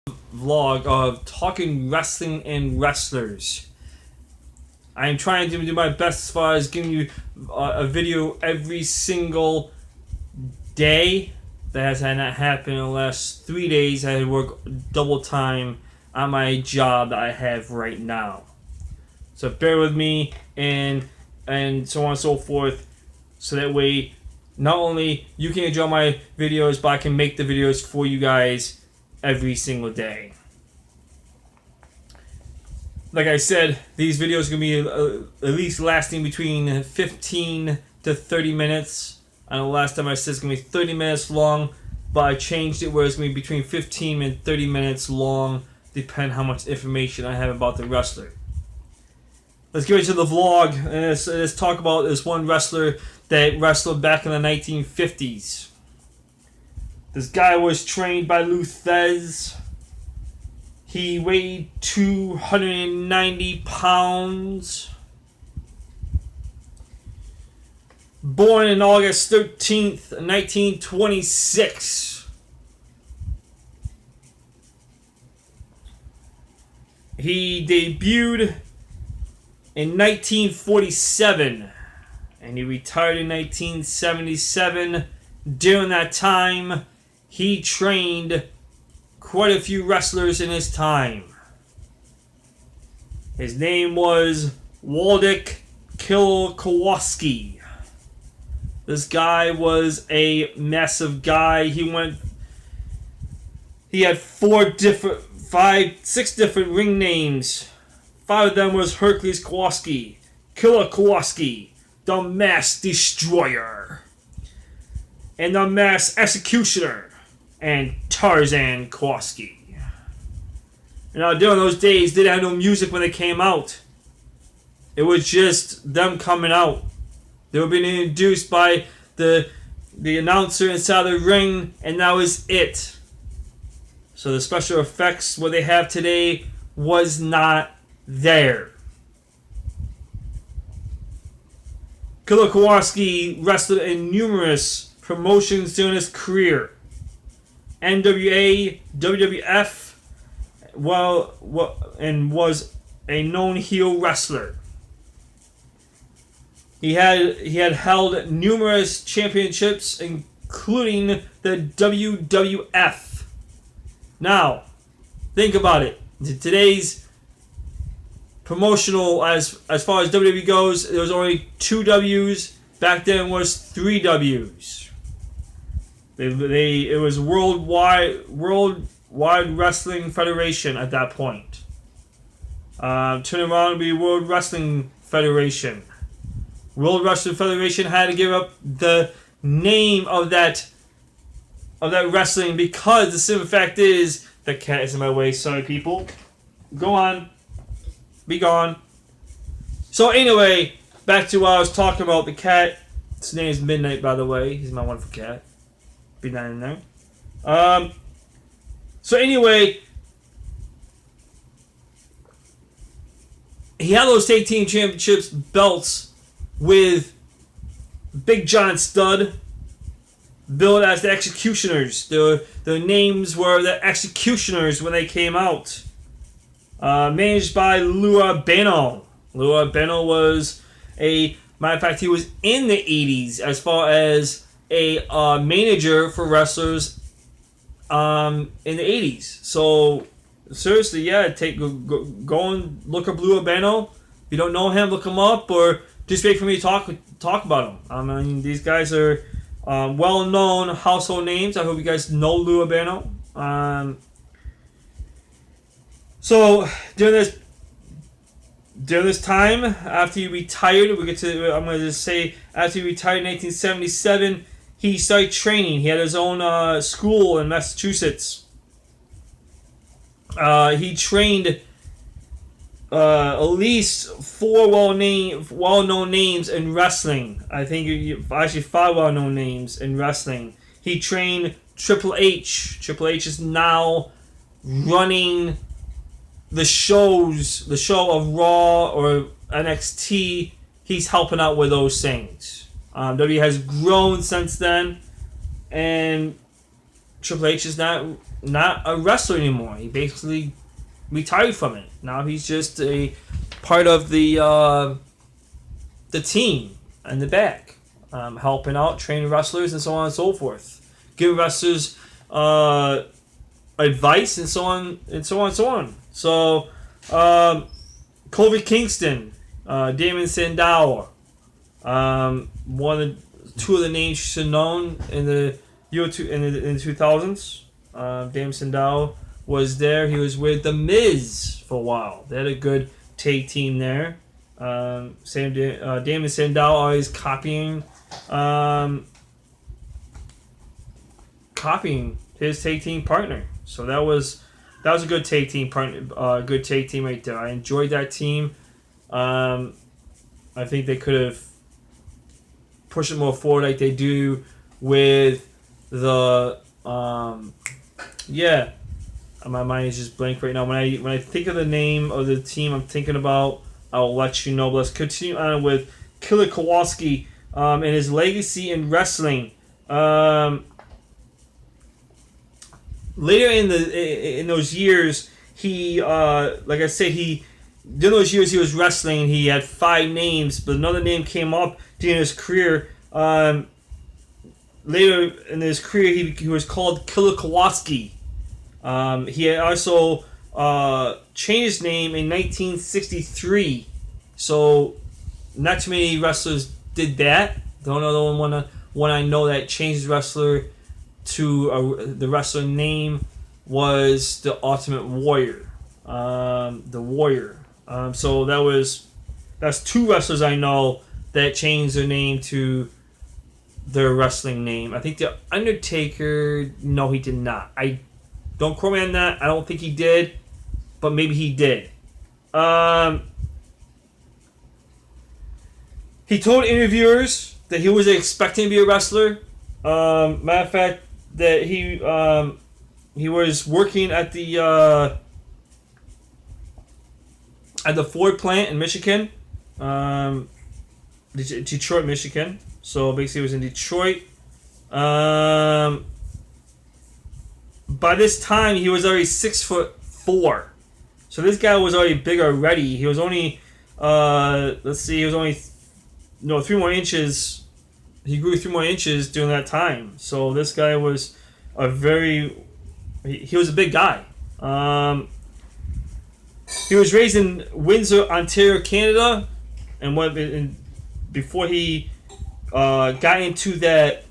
vlog of talking wrestling and wrestlers. I'm trying to do my best as far as giving you a video every single day. That has not happened in the last 3 days. I had to work double time on my job that I have right now. So bear with me and so on and so forth. So that way, not only you can enjoy my videos, but I can make the videos for you guys every single day. Like I said, these videos are going to be at least lasting between 15 to 30 minutes. I know last time I said it's going to be 30 minutes long, but I changed it where it's going to be between 15 and 30 minutes long, depending how much information I have about the wrestler. Let's get into the vlog, and let's talk about this one wrestler that wrestled back in the 1950s. This guy was trained by Lou Thez. He weighed 290 pounds. Born on August 13th, 1926. He debuted in 1947 and he retired in 1977. During that time, he trained quite a few wrestlers in his time. His name was WWE Killer Kowalski. This guy was a massive guy. He had six different ring names. 5 of them was Hercules Kowalski, Killer Kowalski, the Mass Destroyer, and the Mass Executioner, and Tarzan Kowalski. Now, during those days, they didn't have no music when they came out. It was just them coming out. They were being introduced by the announcer inside the ring, and that was it. So the special effects, what they have today, was not there. Killer Kowalski wrestled in numerous promotions during his career. NWA, WWF, and was a known heel wrestler. He had held numerous championships, including the WWF. Now, think about it. Today's promotional, as far as WWE goes, there was only 2 W's. Back then, it was 3 W's. It was Worldwide Wrestling Federation at that point. Turn around to be World Wrestling Federation. World Wrestling Federation had to give up the name of that wrestling because the simple fact is the cat is in my way. Sorry, people. Go on. Be gone. So anyway, back to what I was talking about. The cat. His name is Midnight, by the way. He's my wonderful cat. Be down in there. So anyway, he had those tag team championships belts with Big John Studd, billed as the Executioners. The names were the Executioners when they came out. Managed by Lou Albano. Lou Albano was matter of fact, he was in the 80s as far as a manager for wrestlers in the 80s. So seriously, yeah, go and look up Lou Albano. If you don't know him, look him up, or just wait for me to talk about him. I mean, these guys are well-known household names. I hope you guys know Lou Albano. So during this time, after he retired, I'm going to just say, after he retired in 1977, he started training. He had his own school in Massachusetts. He trained at least 4 well-known names in wrestling. I think actually 5 well-known names in wrestling. He trained Triple H. Triple H is now running the show of Raw or NXT. He's helping out with those things. WWE has grown since then, and Triple H is not not a wrestler anymore. He basically retired from it. Now he's just a part of the team and the back, helping out, training wrestlers, and so on and so forth, giving wrestlers advice, and so on and so on and so on. So, Kofi Kingston, Damon Sandow, two of the names you should have known in the year in the 2000s. Damon Sandow was there. He was with The Miz for a while. They had a good tag team there. Damon Sandow always copying his tag team partner. So that was a good tag team partner, good tag team right there. I enjoyed that team. I think they could have pushed it more forward like they do with the my mind is just blank right now. When I think of the name of the team I'm thinking about, I'll let you know. But let's continue on with Killer Kowalski and his legacy in wrestling. Later in those years, he like I said, during those years he was wrestling. He had 5 names, but another name came up during his career. Later in his career, he was called Killer Kowalski. He had also changed his name in 1963. So not too many wrestlers did that. The only other one I know that changed his wrestler to the wrestler name was the Ultimate Warrior. The Warrior. So that's 2 wrestlers I know that changed their name to their wrestling name. I think the Undertaker, no, he did not. Don't quote me on that. I don't think he did, but maybe he did. He told interviewers that he was expecting to be a wrestler. Matter of fact, that he was working at the Ford plant in Michigan, Detroit, Michigan. So basically, he was in Detroit. By this time, he was already 6'4". So this guy was already big already. He was only, he was only 3 more inches. He grew 3 more inches during that time. So this guy was he was a big guy. He was raised in Windsor, Ontario, Canada, and before he got into that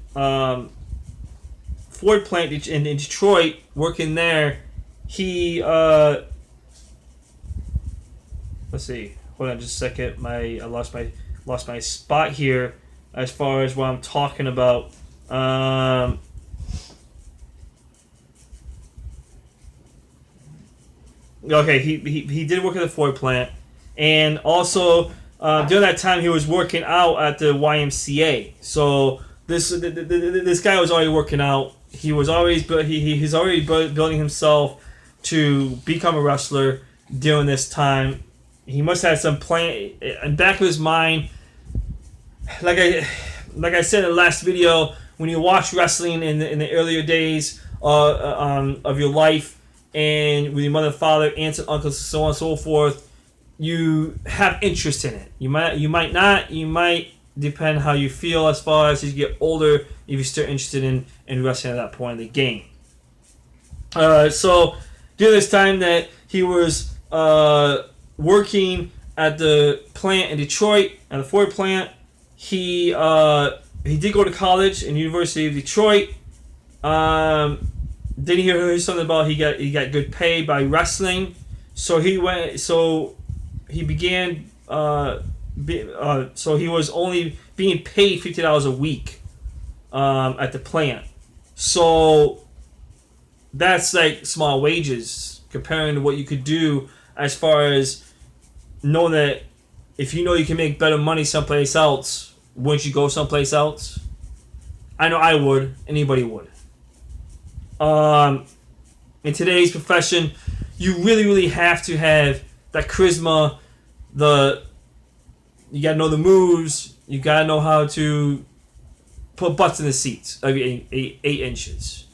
Ford plant in Detroit, working there, he let's see. Hold on just a second. I lost my spot here as far as what I'm talking about. Okay, he did work at the Ford plant, and also during that time he was working out at the YMCA. So this guy was already working out. He's already building himself to become a wrestler during this time. He must have some plan in the back of his mind. Like I said in the last video, when you watch wrestling in the earlier days of your life, and with your mother, father, aunts, and uncles, so on and so forth, you have interest in it. You might not. You might depend how you feel as far as you get older, if you're still interested in wrestling at that point in the game. So during this time that he was working at the plant in Detroit, at the Ford plant, he did go to college in the University of Detroit. Then he heard something about he got good pay by wrestling, so he went. So he began. So he was only being paid $50 a week at the plant. So that's like small wages comparing to what you could do as far as knowing that if you know you can make better money someplace else, wouldn't you go someplace else? I know I would. Anybody would. In today's profession, you really have to have that charisma. You gotta know the moves. You gotta know how to put butts in the seats every 8 inches.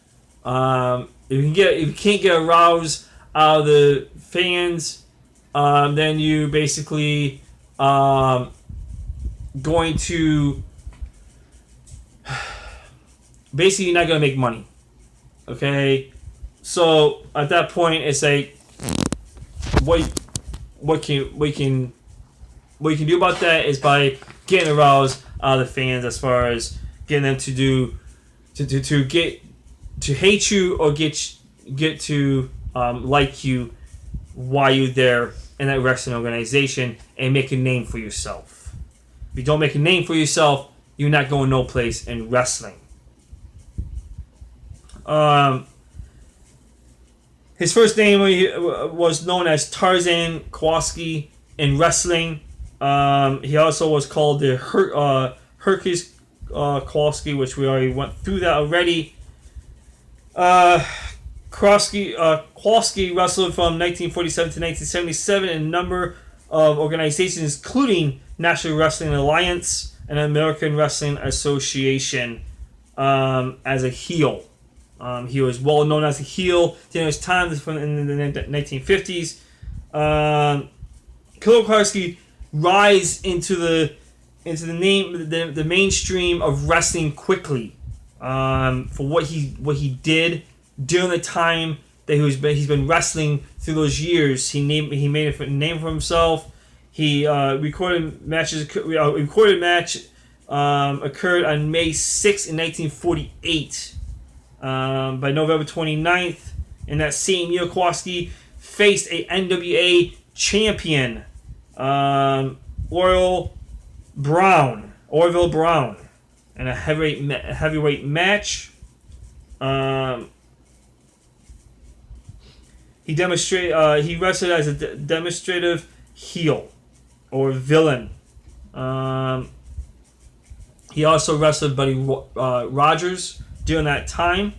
if you can't get a rouse out of the fans, then you basically going to basically you're not gonna make money. Okay, so at that point it's like what can do about that is by getting a rouse out of the fans, as far as getting them to get to hate you or get to like you while you're there in that wrestling organization, and make a name for yourself. If you don't make a name for yourself, you're not going no place in wrestling. His first name was known as Tarzan Kowalski in wrestling. He also was called the Hercules Kowalski, which we already went through that already. Kowalski wrestled from 1947 to 1977 in a number of organizations, including National Wrestling Alliance and American Wrestling Association, as a heel. He was well known as a heel during his time in the 1950s. Killer Kowalski rise into the mainstream of wrestling quickly, for what he did during the time that he's been wrestling through those years. He made a name for himself. He recorded matches. Recorded match occurred on May 6th in 1948. By November 29th in that same year, Kowalski faced a NWA champion, Orville Brown, in a heavyweight match. He wrestled as a demonstrative heel or villain. He also wrestled Buddy Rogers during that time.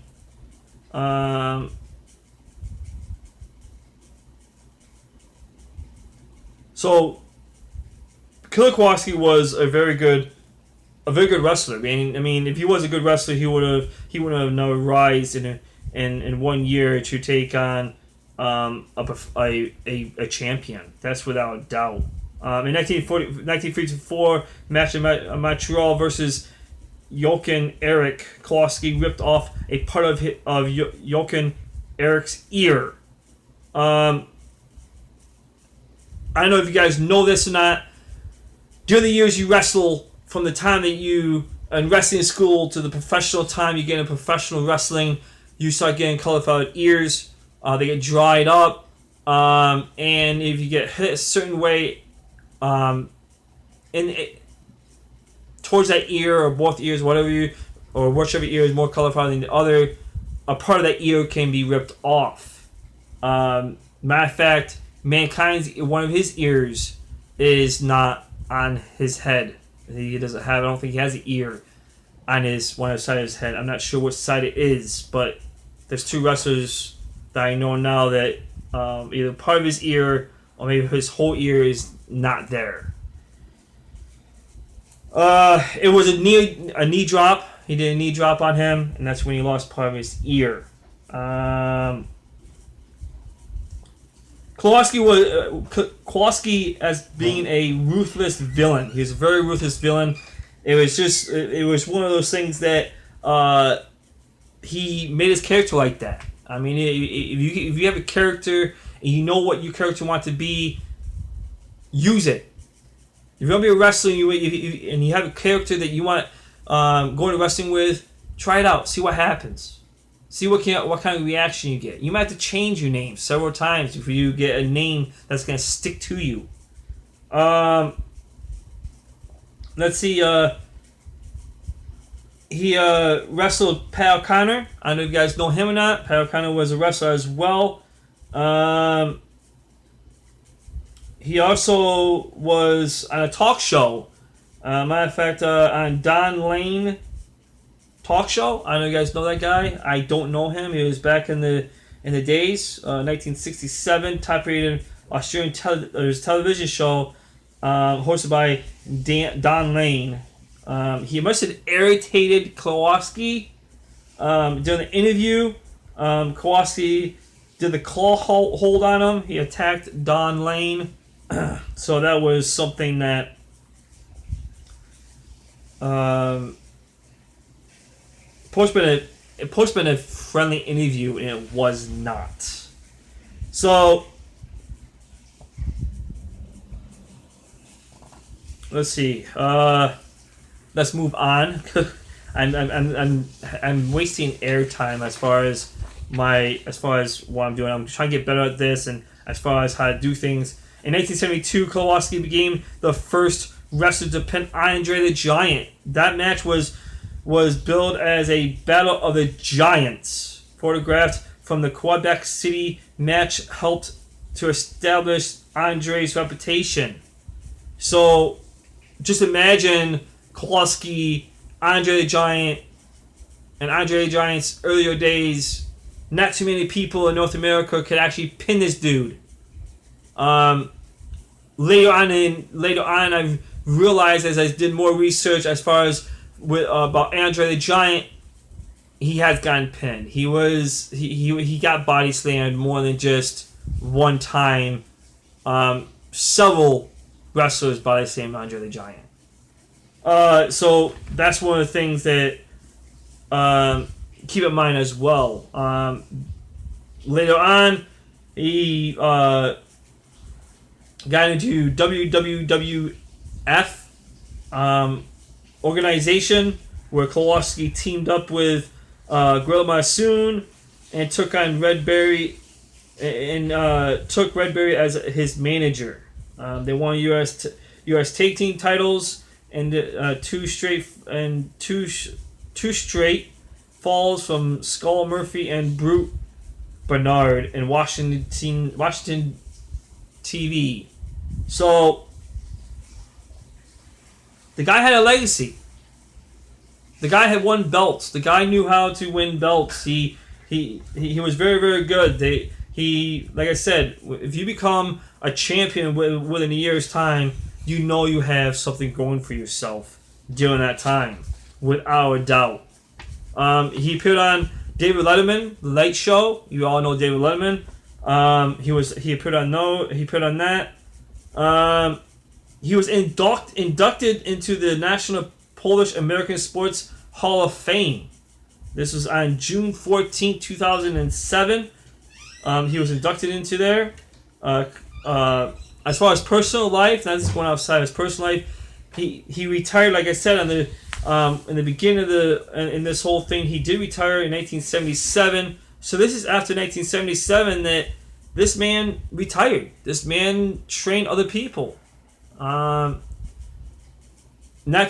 So Killer Kowalski was a very good wrestler. I mean, if he was a good wrestler, he would have now rise in 1 year to take on a champion. That's without a doubt. In 1954 match in Montreal versus Jochen Eric, Kowalski ripped off a part of Jochen Eric's ear. I don't know if you guys know this or not. During the years you wrestle, from the time that you in wrestling school to the professional time you get in professional wrestling, you start getting cauliflower ears. They get dried up, and if you get hit a certain way, towards that ear or both ears, whichever ear is more cauliflower than the other, a part of that ear can be ripped off. Matter of fact, Mankind's one of his ears is not on his head. He doesn't have. I don't think he has an ear on one side of his head. I'm not sure which side it is, but there's two wrestlers that I know now that either part of his ear or maybe his whole ear is not there. It was a knee drop. He did a knee drop on him, and that's when he lost part of his ear. Kowalski as being a ruthless villain. He was a very ruthless villain. It was one of those things that he made his character like that. I mean, if you have a character and you know what your character wants to be, use it. If you're gonna be a wrestler and you have a character that you want go into wrestling with, try it out. See what happens. See what kind of reaction you get. You might have to change your name several times before you get a name that's gonna stick to you. Let's see. He wrestled Pat O'Connor. I don't know if you guys know him or not. Pat O'Connor was a wrestler as well. He also was on a talk show. Matter of fact, on Don Lane talk show. I don't know if you guys know that guy. I don't know him. He was back in the days, 1967, top-rated Australian television show, hosted by Don Lane. He must have irritated Kowalski during the interview. Kowalski did the claw hold on him. He attacked Don Lane. So that was something that supposed to been a friendly interview, and it was not. So let's see. Let's move on. I'm wasting airtime as far as what I'm doing. I'm trying to get better at this, and as far as how to do things. In 1972, Kowalski became the first wrestler to pin Andre the Giant. That match was billed as a Battle of the Giants. Photographed from the Quebec City match helped to establish Andre's reputation. So, just imagine Kowalski, Andre the Giant, and Andre the Giant's earlier days. Not too many people in North America could actually pin this dude. Later on, I've realized as I did more research as far as about Andre the Giant, he has gotten pinned. He got body slammed more than just one time. Several wrestlers body slammed Andre the Giant. So that's one of the things that keep in mind as well. Later on, he got into WWF organization, where Kowalski teamed up with Gorilla Monsoon and took on Redberry and took Redberry as his manager. They won U.S. Tag Team titles and two straight falls from Skull Murphy and Brute Bernard in Washington TV. So the guy had a legacy. The guy had won belts. The guy knew how to win belts. He was very, very good. Like I said, if you become a champion within a year's time, you know you have something going for yourself during that time, without a doubt. He appeared on David Letterman, The Late Show. You all know David Letterman. He appeared on that. He was inducted into the National Polish American Sports Hall of Fame. This was on June 14, 2007. He was inducted into there. As far as personal life, not just going outside his personal life, he retired, like I said, on the in the beginning of in this whole thing. He did retire in 1977. So this is after 1977 that this man retired. This man trained other people. Not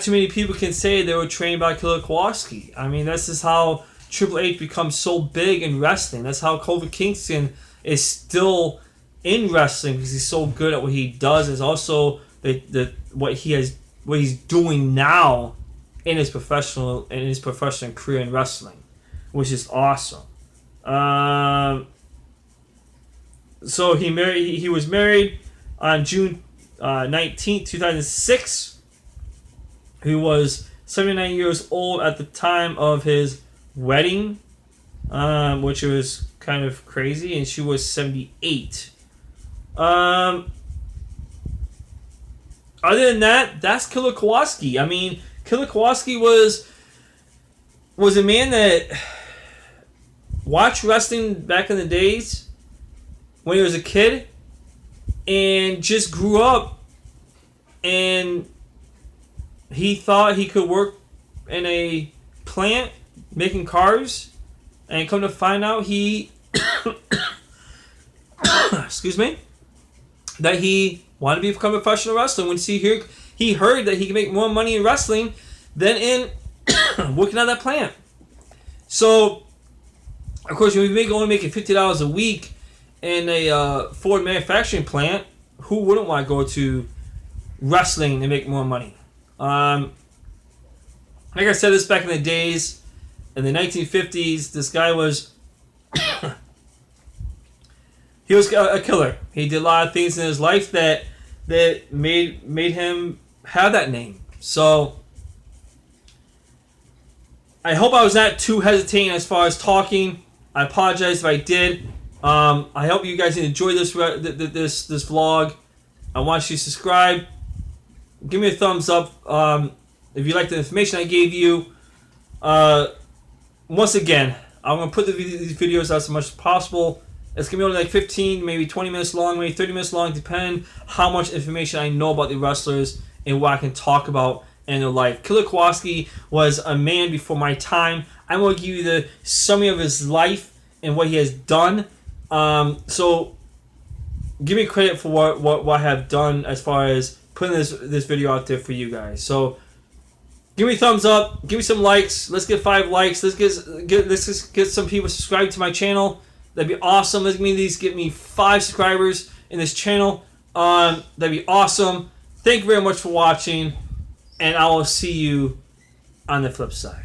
too many people can say they were trained by Killer Kowalski. I mean, this is how Triple H becomes so big in wrestling. That's how Kofi Kingston is still in wrestling, because he's so good at what he does. Is also what he's doing now in his professional career in wrestling, which is awesome. So he was married on June 19, 2006. He was 79 years old at the time of his wedding, which was kind of crazy, and she was 78. Other than that, that's Killer Kowalski. I mean, Killer Kowalski was a man that watched wrestling back in the days when he was a kid, and just grew up, and he thought he could work in a plant making cars, and come to find out he excuse me, that he wanted to become a professional wrestler. When he heard that he could make more money in wrestling than in working on that plant. So, of course, when we only making $50 a week in a Ford manufacturing plant, who wouldn't want to go to wrestling and make more money? Like I said, this back in the days, in the 1950s, this guy was he was a killer. He did a lot of things in his life that made him have that name. So I hope I was not too hesitating as far as talking. I apologize if I did. I hope you guys enjoyed this vlog. I want you to subscribe. Give me a thumbs up if you like the information I gave you. Once again, I'm going to put these videos out as much as possible. It's going to be only like 15, maybe 20 minutes long, maybe 30 minutes long, depending how much information I know about the wrestlers and what I can talk about in their life. Killer Kowalski was a man before my time. I'm going to give you the summary of his life and what he has done. So give me credit for what I have done as far as putting this video out there for you guys. So give me a thumbs up, give me some likes. Let's get 5 likes. Let's get some people subscribed to my channel. That'd be awesome. Let's get me 5 subscribers in this channel. That'd be awesome. Thank you very much for watching, and I will see you on the flip side.